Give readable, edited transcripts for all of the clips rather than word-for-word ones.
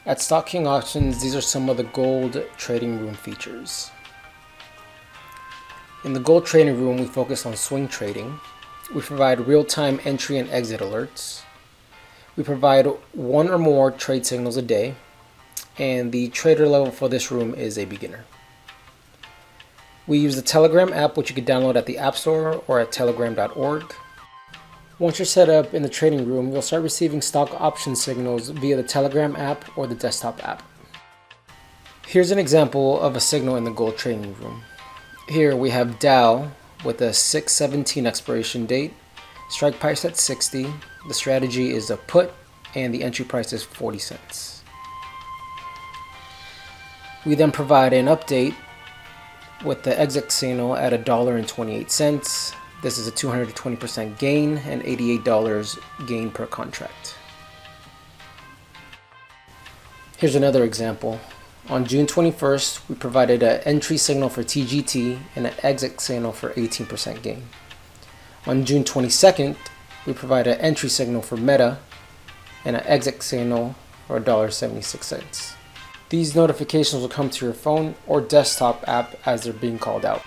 At Stock King Options, these are some of the gold trading room features. In the gold trading room, we focus on swing trading. We provide real-time entry and exit alerts. We provide one or more trade signals a day, and the trader level for this room is a beginner. We use the Telegram app, which you can download at the App Store or at telegram.org. Once you're set up in the trading room, you'll start receiving stock option signals via the Telegram app or the desktop app. Here's an example of a signal in the gold trading room. Here we have Dow with a 6/17 expiration date, strike price at 60, the strategy is a put, and the entry price is 40 cents. We then provide an update with the exit signal at $1.28. This is a 220% gain and $88 gain per contract. Here's another example. On June 21st, we provided an entry signal for TGT and an exit signal for 18% gain. On June 22nd, we provided an entry signal for Meta and an exit signal for $1.76. These notifications will come to your phone or desktop app as they're being called out.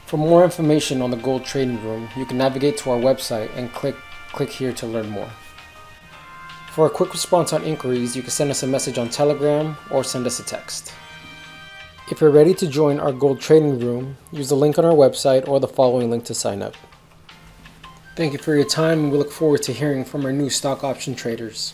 For more information on the gold trading room, you can navigate to our website and click here to learn more. For a quick response on inquiries, you can send us a message on Telegram or send us a text. If you're ready to join our gold trading room, use the link on our website or the following link to sign up. Thank you for your time, and we look forward to hearing from our new stock option traders.